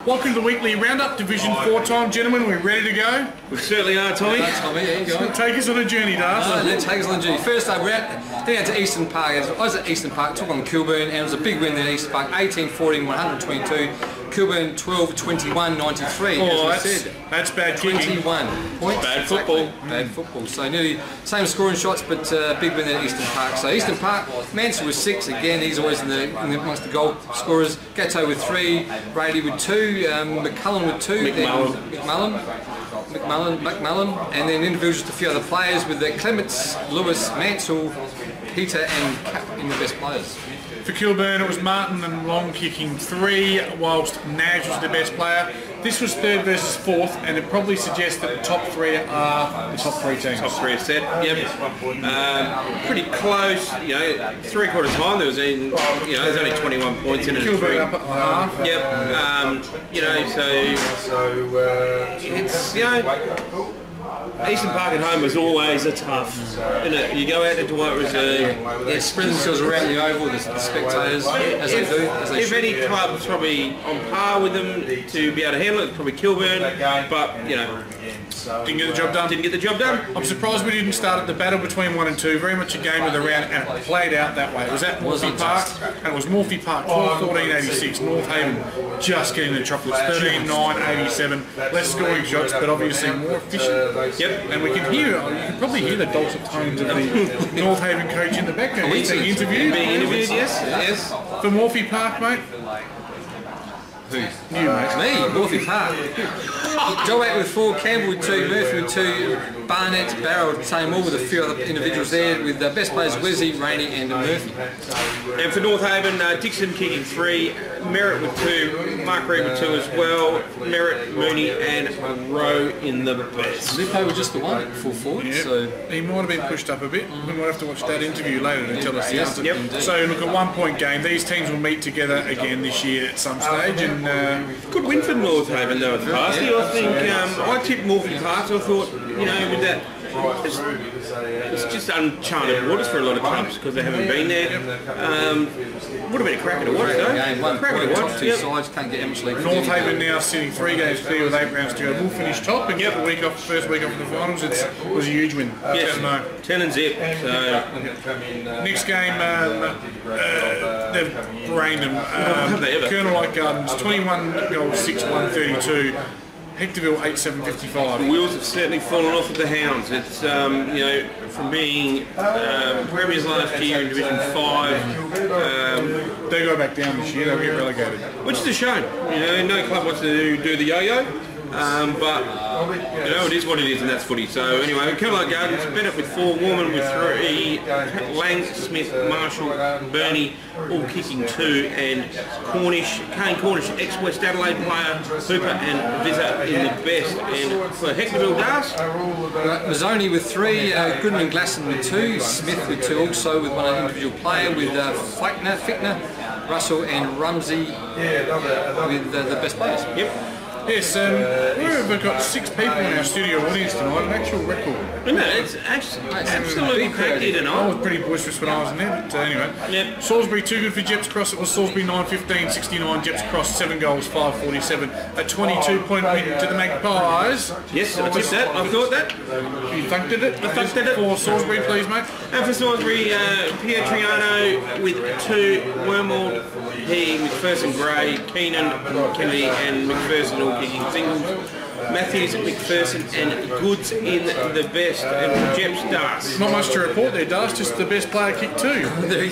Welcome to the weekly roundup, Division 4 time, gentlemen. We're ready to go. We certainly are, Tommy. Tommy, yeah, you go. Take us on a journey, Darcy. Let's take us on the journey. First up, we're out to Eastern Park. I was at Eastern Park, took on Kilburn, and it was a big win at Eastern Park, 18-14, 122. Kilburn 12-21, 93. Oh, as we said. That's bad kicking. 21 points. Bad football. Bad football. So nearly same scoring shots, but big win at Eastern Park. So Eastern Park, Mansell with 6 again. He's always amongst the goal scorers. Gatto with 3, Brady with 2, McCullum with 2, McMullen, and then individuals to a few other players with the Clements, Lewis, Mansell, Peter, and Cap in the best players. For Kilburn, it was Martin and Long kicking 3, whilst Nash was the best player. This was 3rd versus 4th, and it probably suggests that the top 3 are the top 3 teams. Top 3 set, yep. Pretty close, you know, 3/4 time there was there's only 21 points in it. Kilburn up at half. Yep, you know, so it's, you know, Eastern Park at home is always a tough, isn't it? You go out into White Reserve. Yeah, spread themselves around the oval, the spectators, as they do. If any club's probably on par with them to be able to handle it, it's probably Kilburn, but, you know, Didn't get the job done. didn't get the job done. I'm surprised we didn't start at the battle between 1 and 2. Very much a game of the round, and it played out that way. It was at Morphy Park, and it was Morphy Park 12-14-86. North Haven just getting the chocolates 13-9-87. Less scoring shots, but obviously more efficient. Yep. And we can hear, you can probably hear the dulcet tones of the North Haven coach in the background. He's being interviewed. Being interviewed, yes. For Morphy Park, mate. Who? You, mate. Me, Morphy Park. Joe Watt with 4, Campbell with 2, Murphy with 2, Barnett, Barrow, same all with a few other individuals there, with the best players Wesley, Rainey and Murphy. And for North Haven, Dixon kicking 3, Merritt with 2, Mark Reed with 2 as well, Merritt, Mooney and Rowe in the best. Lupo was just the one at full forward, Yep. so... He might have been pushed up a bit. We might have to watch that interview later to tell us the answer. Yep. So look, a 1-point game. These teams will meet together again this year at some stage, and Good win for North Haven though at the past. I think I tipped Morphy Park, so I thought, you know, with that, it's just uncharted waters for a lot of clubs because they haven't been there. Would have been a cracker to watch though. Game, 1 Cracker point, to top watch. 2 Yep. sides, can't get much league. North Haven now sitting 3 games clear with 8 rounds to go. We'll finish top and get the week off, first week off of the finals. It was a huge win. Yes. No. 10 and zip. So Next game, they've brained them. have they ever? Colonel Light Gardens 21 goals 6-1-32. Hectorville 8-7-55. the wheels have certainly fallen off of the Hounds. It's you know, from being premiers last year in Division 5, They go back down this year. They'll get relegated. which is a shame. You know, no club wants to do the yo-yo. But you know, it is what it is, and that's footy. So anyway, Colonel Gardens Bennett with 4, Warman with 3, Lang, Smith, Marshall, Burney all kicking 2, and Kane Cornish, ex-West Adelaide player, Hooper and Vizza in the best. And for Hectorville Das, Mazzoni with 3, Goodman Glasson with 2, Smith with 2 also with one individual player with Fickner, Russell and Rumsey with the best players. yep. Yes, we've got 6 people in our studio audience tonight, an actual record. Isn't it? It's absolutely packed here I tonight. was pretty boisterous when I was in there, but anyway. Yep. Salisbury too good for Jeps Cross. It was Salisbury 9-15-69. Jeps Cross 7 goals 5-47. A 22-point win to the Magpies. Yes, I took that. I thought that. You thunked it. I thunked it. For Salisbury, please, mate. And for Salisbury, Pietriano with 2, Wormald, he, McPherson Gray, Keenan, Kennedy and McPherson all kicking singles. Matthews, McPherson and Goods in the best, and Jeps Das. Not much to report there, Das. Just the best player kicked 2.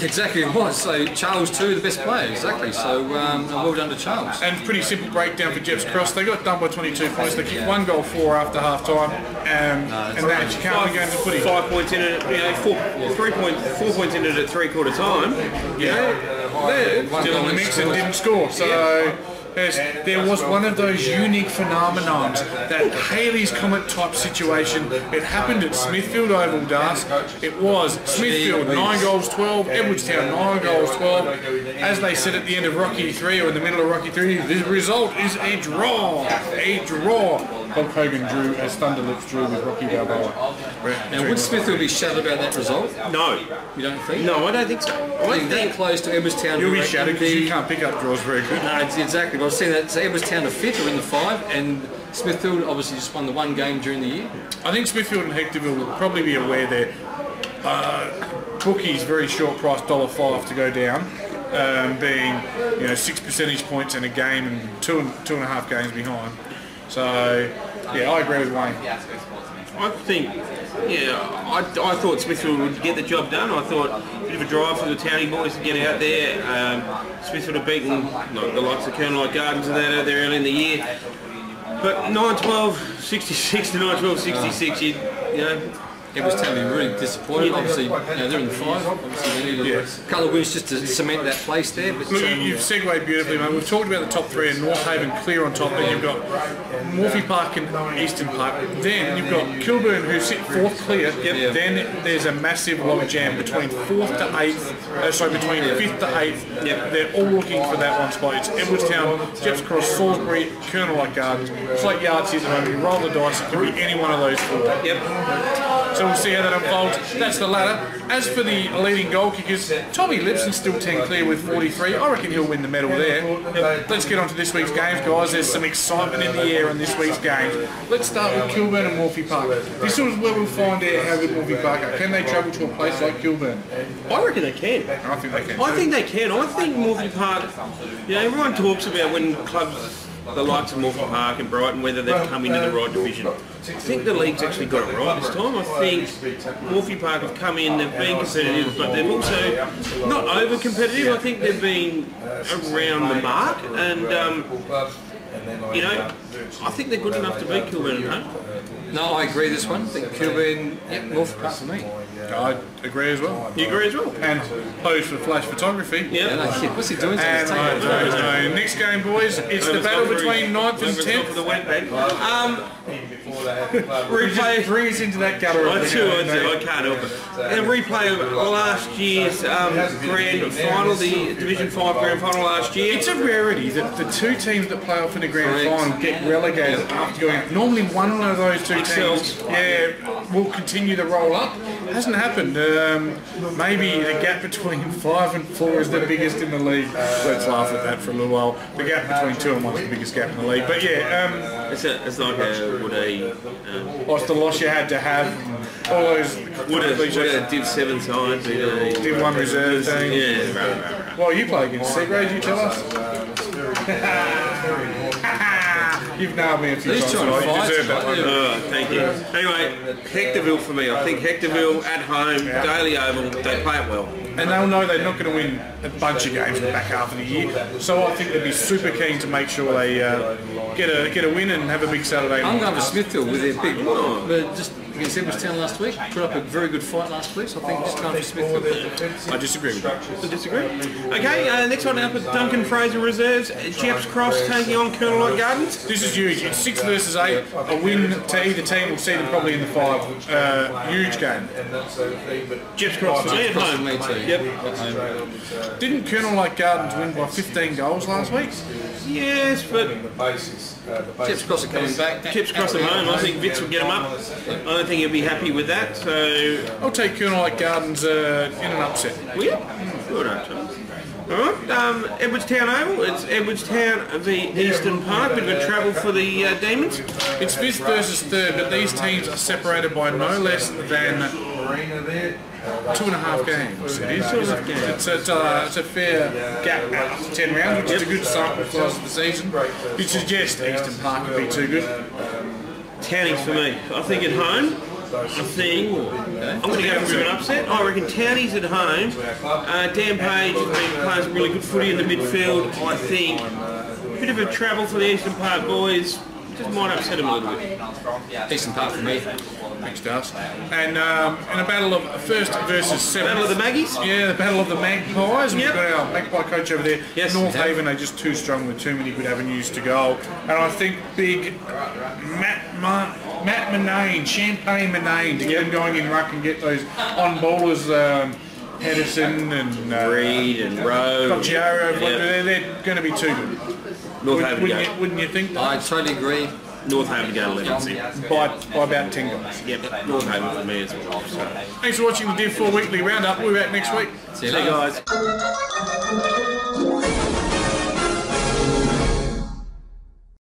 Exactly it was. So Charles 2, the best player, exactly. So well done to Charles. And pretty simple breakdown for Jeps Cross. They got done by 22 points. They kicked 1 goal 4 after half time. And that you can't win games of footy. 5 points in it, you know, 4 points in it at 3/4 time. You know, they're Still in the mix and didn't score. So yes, there was one of those unique phenomenons, that Haley's Comet type situation. It happened at Smithfield Oval, Das. It was Smithfield 9 goals 12, Edwardstown 9 goals 12. As they said at the end of Rocky 3 or in the middle of Rocky 3, the result is a draw. A draw. Hulk Hogan drew as Thunder Lips drew with Rocky Balboa. Now, would Smithfield be shattered about that result? No. You don't think? No, I don't think so. I think that close to Edwardstown. You'll be shattered because you can't pick up draws very good. No, exactly. But I've seen that. So Edwardstown are 5th or in the 5, and Smithfield obviously just won the one game during the year. I think Smithfield and Hectorville will probably be aware that bookies very short price $1.05 to go down, being 6 percentage points in a game and two and a half games behind. So yeah, I agree with Wayne. I think, I thought Smithfield would get the job done. I thought a bit of a drive for the Townie boys to get out there. Smithfield have beaten the likes of Colonel Gardens and that out there early in the year. But 9-12, 66 to 9-12, 66, you know. Edwardstown been really disappointed. Obviously, they're in the 5. Obviously, they need a couple of wins just to cement that place there. But look, you've segued beautifully, mate. We've talked about the top 3 and North Haven clear on top. Then you've got Morphy Park and Eastern Park. Then you've got Kilburn who sit 4th clear. Yep. Then there's a massive logjam between 4th to 8th. Between 5th to 8th. Yep. They're all looking for that one spot. It's Edwardstown, Jeps Cross, Salisbury, Colonel Gardens. It's like Yardstick at the moment. You roll the dice, it could be any one of those 4. Yep. So we'll see how that unfolds. That's the ladder. As for the leading goal kickers, Tommy Lipson's still 10 clear with 43. I reckon he'll win the medal there. Let's get on to this week's games, guys. There's some excitement in the air on this week's games. Let's start with Kilburn and Morphy Park. This is where we'll find out how good Morphy Park are. Can they travel to a place like Kilburn? I reckon they can. I think they can. I think they can. I think Morphy Park, everyone talks about when clubs the likes of Morphy Park and Brighton, whether they've come into the right division. I think the league's actually got it right this time. I think Morphy Park have come in, they've been competitive, but they've also not over competitive. I think they've been around the mark, and I think they're good enough to beat Kilburn at home. No, I agree this one. I think Kilburn, Morphy Park for me. I agree as well. You agree as well? And pose for flash photography. Yeah. What's he doing? And next game, boys, it's the battle between 9th and 10th. Replay. Bring us into that gutter. I can't help it. And replay of last year's grand final, the Division 5 grand final last year. It's a rarity that the 2 teams that play off in the grand final get relegated after going out. Normally one of those 2 teams will continue to roll up. Hasn't happened. Maybe the gap between 5 and 4 is the biggest in the league. Let's laugh at that for a little while. The gap between 2 and 1 is the biggest gap in the league. But it's like what's the loss you had to have? All those would a Div 7 side, Div 1 reserve team. Yeah, right. Well, you play against Seagrave, you tell us. You've nailed me a few times, so you deserve that one. Thank you. Anyway, Hectorville for me. I think Hectorville at home, Daily Oval, they play it well. And they'll know they're not going to win a bunch of games in the back half of the year. So I think they'd be super keen to make sure they get a win and have a big Saturday. I'm going for Smithfield with their big but just against Edwardstown last week. Put up a very good fight last week, so I think just going for Smithfield. I disagree with that. I disagree. Okay, next one up is Duncan Fraser Reserves. Jeps Cross taking on Colonel Gardens. This is huge. It's 6 versus 8. A win to either team will see them probably in the 5. Huge game. Jeps Cross for me at home. Me too. Yep. Didn't Colonel Gardens win by 15 goals last week? Yes, but Jeps Cross are coming back. Jeps Cross at home. I think Vitz will get him up. I don't think he'll be happy with that. So I'll take Colonel Gardens in an upset. Good. Alright, Edwardstown Oval. It's Edwardstown v Eastern Park. Bit of a travel for the Demons. It's 5th versus 3rd, but these teams are separated by no less than 2.5 games. It is. It's a fair gap after 10 rounds, which is a good sample size of the season. You'd suggest Eastern Park would be too good. Townies for me. I think at home. I'm going to go for an upset. I reckon Townies at home. Dan Page has been playing some really good footy in the midfield. I think a bit of a travel for the Eastern Park boys. Just might upset them a little bit. Decent part for me. Thanks, Dars. And in a battle of 1st versus 7th. Battle of the Maggies? Yeah, the battle of the Magpies. Yep. We've got our Magpie coach over there. Yes, North Haven are just too strong with too many good avenues to go. And I think big Matt Manane, Champagne Manane, to get him going in ruck and get those on bowlers, Pedersen and Reed and Rowe. Giaro, they're going to be too good. Wouldn't you think that? I totally agree. North Haven to go 11 cent. by about $10. Yep, North Haven for me as well. So. Thanks for watching the Div 4 Weekly Roundup. We'll be back next week. See you Hey later. guys.